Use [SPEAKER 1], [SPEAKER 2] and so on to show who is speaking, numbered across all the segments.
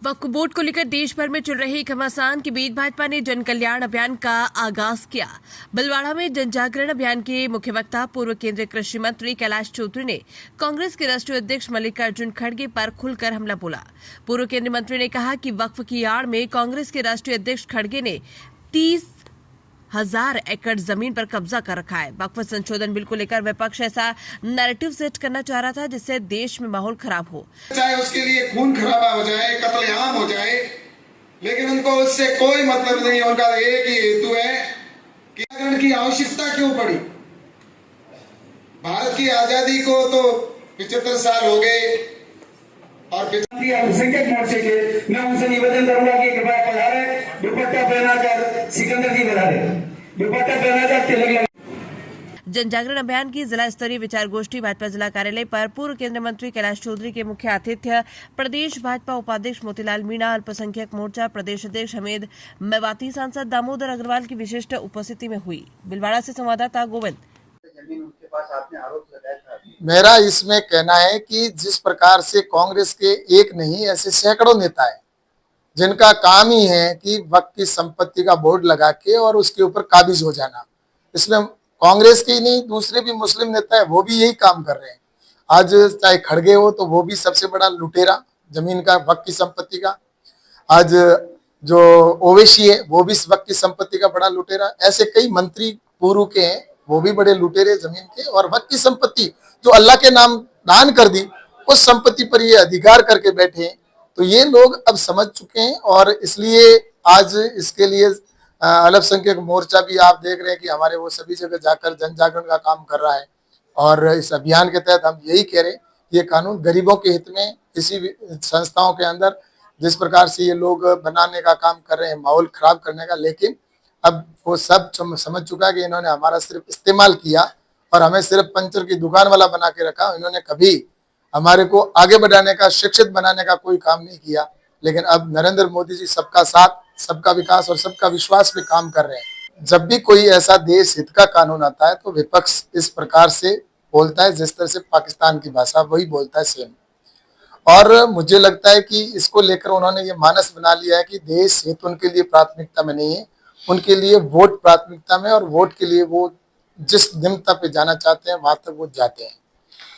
[SPEAKER 1] वक्फ board को लेकर देश भर में चल रही घमासान के बीच भाजपा ने जन कल्याण अभियान का आगाज किया। भीलवाड़ा में जन जागरण अभियान के मुख्य वक्ता पूर्व केंद्रीय कृषि मंत्री कैलाश चौधरी ने कांग्रेस के राष्ट्रीय अध्यक्ष मल्लिकार्जुन खड़गे पर खुलकर हमला बोला। पूर्व केंद्रीय मंत्री ने कहा कि वक्फ की आड़ में कांग्रेस के राष्ट्रीय अध्यक्ष खड़गे ने 30,000 एकड़ जमीन पर कब्जा कर रखा है। वक्फ संशोधन बिल को लेकर विपक्ष ऐसा नैरेटिव सेट करना चाह रहा था जिससे देश में माहौल खराब हो,
[SPEAKER 2] चाहे उसके लिए खून खराबा हो जाए, कत्लेआम हो जाए, लेकिन उनको उससे कोई मतलब नहीं। उनका एक ही हेतु है कि जागरण की आवश्यकता क्यों पड़ी। भारत की आजादी को तो 75 साल हो गए और
[SPEAKER 3] अल्पसंख्यक मोर्चे के मैं उनसे निवेदन करूंगा कि कृपया पधारे, दुपट्टा पहनाकर सिकंदर जी पधारे, दुपट्टा पहनाकर तिलक लगा।
[SPEAKER 1] जन जागरण अभियान की जिला स्तरीय विचार गोष्ठी भाजपा जिला कार्यालय पर पूर्व केंद्रीय मंत्री कैलाश चौधरी के मुख्य आतिथ्य प्रदेश भाजपा उपाध्यक्ष मोतीलाल मीणा, अल्पसंख्यक मोर्चा प्रदेश अध्यक्ष हमीद मेवाती, सांसद दामोदर अग्रवाल की विशिष्ट उपस्थिति में हुई। भीलवाड़ा से संवाददाता गोविंद।
[SPEAKER 4] मेरा इसमें कहना है कि जिस प्रकार से कांग्रेस के एक नहीं ऐसे सैकड़ों नेता है जिनका काम ही है कि वक्त की संपत्ति का बोर्ड लगा के और उसके ऊपर काबिज हो जाना, इसमें कांग्रेस के ही नहीं दूसरे भी मुस्लिम नेता है वो भी यही काम कर रहे हैं। आज चाहे खड़गे हो तो वो भी सबसे बड़ा लुटेरा जमीन का, वक्त की संपत्ति का। आज जो ओवैसी है वो भी वक्त की संपत्ति का बड़ा लुटेरा। ऐसे कई मंत्री पूर्व के हैं वो भी बड़े लुटेरे जमीन के, और वक्त की संपत्ति जो अल्लाह के नाम दान कर दी उस संपत्ति पर ये अधिकार करके बैठे हैं। तो ये लोग अब समझ चुके हैं और इसलिए आज इसके लिए अल्पसंख्यक मोर्चा भी आप देख रहे हैं कि हमारे वो सभी जगह जाकर जन जागरण का काम कर रहा है। और इस अभियान के तहत हम यही कह रहे हैं, ये कानून गरीबों के हित में इसी संस्थाओं के अंदर जिस प्रकार से ये लोग बनाने का काम कर रहे हैं, माहौल खराब करने का, लेकिन अब वो सब समझ चुका है कि इन्होंने हमारा सिर्फ इस्तेमाल किया और हमें सिर्फ पंचर की दुकान वाला बना के रखा। इन्होंने कभी हमारे को आगे बढ़ाने का, शिक्षित बनाने का कोई काम नहीं किया। लेकिन अब नरेंद्र मोदी जी सबका साथ, सबका विकास और सबका विश्वास पे काम कर रहे हैं। जब भी कोई ऐसा देश हित का कानून आता है तो विपक्ष इस प्रकार से बोलता है, जिस तरह से पाकिस्तान की भाषा वही बोलता है सेम। और मुझे लगता है कि इसको लेकर उन्होंने ये मानस बना लिया है कि देश हित उनके लिए प्राथमिकता में नहीं है, उनके लिए वोट प्राथमिकता में, और वोट के लिए वो जिस निम्नता पे जाना चाहते हैं वहां तक वो जाते हैं।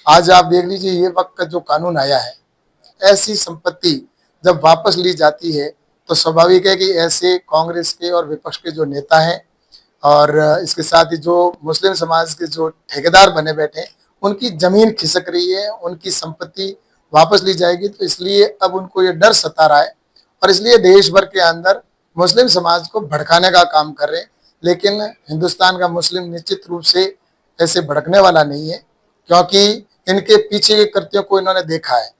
[SPEAKER 4] आज आप देख लीजिए, ये वक्त का जो कानून आया है, ऐसी संपत्ति जब वापस ली जाती है तो स्वाभाविक है कि ऐसे कांग्रेस के और विपक्ष के जो नेता हैं और इसके साथ ही जो मुस्लिम समाज के जो ठेकेदार बने बैठे हैं, उनकी जमीन खिसक रही है, उनकी संपत्ति वापस ली जाएगी। तो इसलिए अब उनको ये डर सता रहा है और इसलिए देश भर के अंदर मुस्लिम समाज को भड़काने का काम कर रहे हैं। लेकिन हिंदुस्तान का मुस्लिम निश्चित रूप से ऐसे भड़कने वाला नहीं है, क्योंकि इनके पीछे के कृत्यों को इन्होंने देखा है।